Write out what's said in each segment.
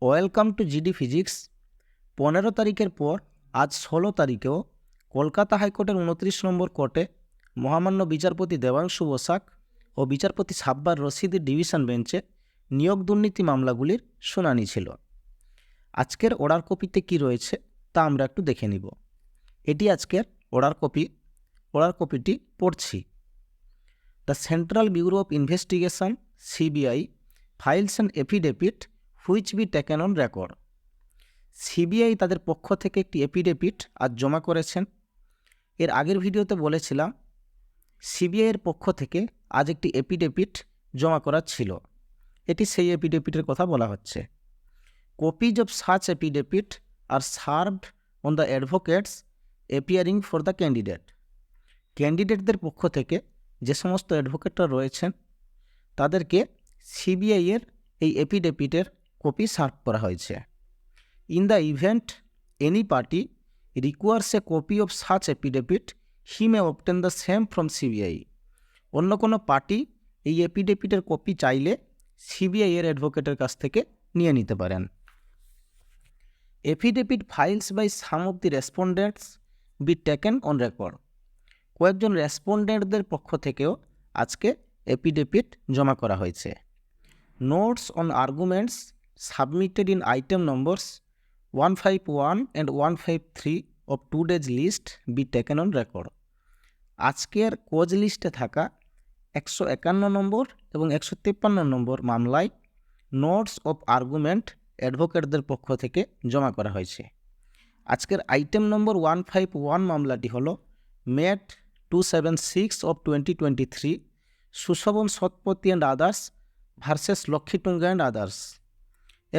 Welcome to GD physics. 15 তারিখের পর আজ 16 তারিখেও কলকাতা হাইকোর্টের 29 নম্বর কোর্টে মহামান্য বিচারপতি দেবাংশু বসাক ও বিচারপতি সাব্বার রশিদের ডিভিশন বেঞ্চে নিয়োগ দুর্নীতি মামলাগুলির শুনানি ছিল। আজকের অর্ডার কপিতে কি রয়েছে তা আমরা একটু দেখে নিব। এটি আজকের অর্ডার কপিটি পড়ছি। The central bureau of investigation CBI files an affidavit which B taken on record. CBI তাদের পক্ষ থেকে একটি এফিডেভিট আজ জমা করেছেন। এর আগের ভিডিওতে বলেছিলাম সিবিআইয়ের পক্ষ থেকে আজ একটি এফিডেভিট জমা করার ছিল। এটি সেই এফিডেভিটের কথা বলা হচ্ছে। Copies of such affidavit are served on the advocates appearing for the candidate. ক্যান্ডিডেটদের পক্ষ থেকে যে সমস্ত অ্যাডভোকেটরা রয়েছেন তাদেরকে সিবিআইয়ের এই এফিডেভিটের কপি সার্ভ করা হয়েছে। In the event any party requires A copy of such affidavit he May obtain the same from CBI. অন্য কোনো পার্টি এই এফিডেভিটের কপি চাইলে সিবিআইয়ের অ্যাডভোকেটের কাছ থেকে নিয়ে নিতে পারেন। Affidavit files by some of the respondents be taken on record. কয়েকজন রেসপন্ডেন্টদের পক্ষ থেকেও আজকে এফিডেভিট জমা করা হয়েছে। Notes on arguments submitted in item numbers 151 and 153 of today's list be taken on record. আজকের কোজ লিস্টে থাকা 151 নম্বর এবং 153 নম্বর মামলায় নোটস অফ আর্গুমেন্ট অ্যাডভোকেটদের পক্ষ থেকে জমা করা হয়েছে। আজকের আইটেম নম্বর 151 মামলাটি হল MAT 276 of 2023 Sushovan Satpathy and others versus Lakshmitunga and others,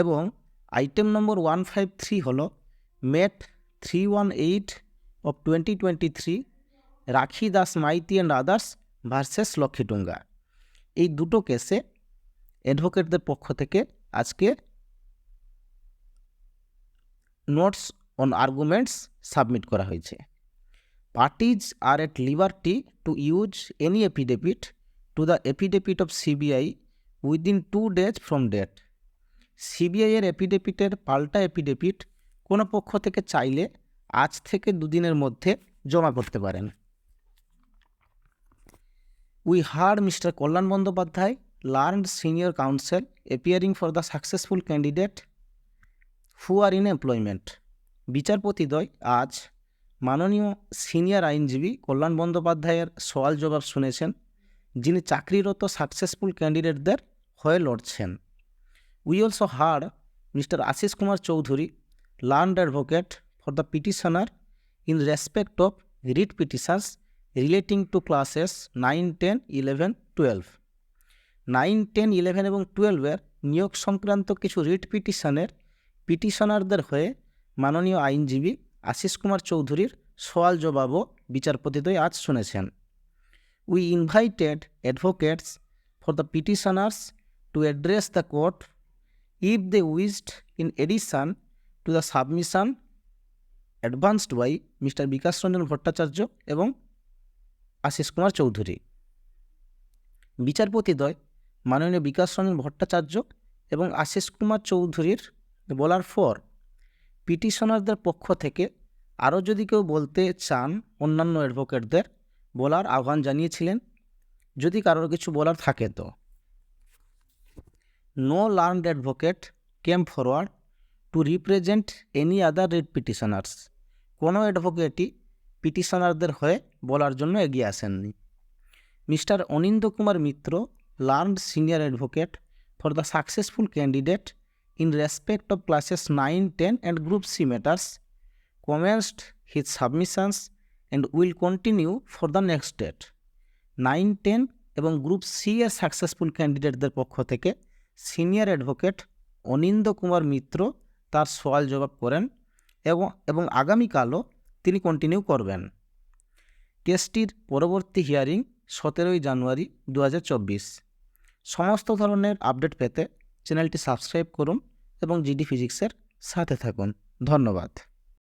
এবং আইটেম নম্বর 153 হল MAT 318 of 2023 Rakhi Das Maiti and others versus Lakshmitunga. এই দুটো কেসে অ্যাডভোকেটদের পক্ষ থেকে আজকে নোটস অন আর্গুমেন্টস সাবমিট করা হয়েছে। Parties are at liberty to use any affidavit to the affidavit of CBI within 2 days from date. সিবিআইয়ের এফিডেভিটের পাল্টা এফিডেভিট কোনো পক্ষ থেকে চাইলে আজ থেকে 2 দিনের মধ্যে জমা করতে পারেন। We heard Mister Kalyan Bandyopadhyay, learned senior council appearing for the successful candidate who are in employment. বিচারপতিদ্বয় আজ মাননীয় সিনিয়র আইনজীবী কল্যাণ বন্দ্যোপাধ্যায়ের সওয়াল জবাব শুনেছেন, যিনি চাকরিরত সাকসেসফুল ক্যান্ডিডেটদের হয়ে লড়ছেন। We also heard Mister Ashish Kumar Chowdhury, learned advocate for the petitioner in respect of writ petitions relating to classes 9, 10, 11, 12। 9, 10, 11 এবং 12-এর নিয়োগ সংক্রান্ত কিছু রিট পিটিশনের পিটিশনারদের হয়ে মাননীয় আইনজীবী আশিস কুমার চৌধুরীর সওয়াল জবাবও বিচারপতিদ্বয় আজ শুনেছেন। We invited advocates for the petitioners to address the court if they wished in addition to the submission advanced by Mr. Bikash Ranjan Bhattacharya এবং আশিস কুমার চৌধুরী। বিচারপতিদ্বয় মাননীয় বিকাশ রঞ্জন ভট্টাচার্য এবং আশিস কুমার চৌধুরীর বলার পর পিটিশনারদের পক্ষ থেকে আরও যদি কেউ বলতে চান অন্যান্য অ্যাডভোকেটদের বলার আহ্বান জানিয়েছিলেন, যদি কারোর কিছু বলার থাকে তো। No learned advocate came forward to represent any other writ petitioners. কোনো অ্যাডভোকেটই পিটিশনারদের হয়ে বলার জন্য এগিয়ে আসেননি। Mr Aninda Kumar Mitra, learned senior advocate for the successful candidate in respect of classes 9, 10 and group C matters commenced his submissions and will continue for the next date. 9, 10 এবং group C এর সাকসেসফুল ক্যান্ডিডেটদের পক্ষ থেকে সিনিয়র অ্যাডভোকেট অনিন্দ কুমার মিত্র তার সওয়াল জবাব করেন এবং আগামীকালও তিনি কন্টিনিউ করবেন। কেসটির পরবর্তী হিয়ারিং 17 জানুয়ারি 2024। সমস্ত ধরনের আপডেট পেতে চ্যানেলটি সাবস্ক্রাইব করুন এবং জিডি ফিজিক্সের সাথে থাকুন। ধন্যবাদ।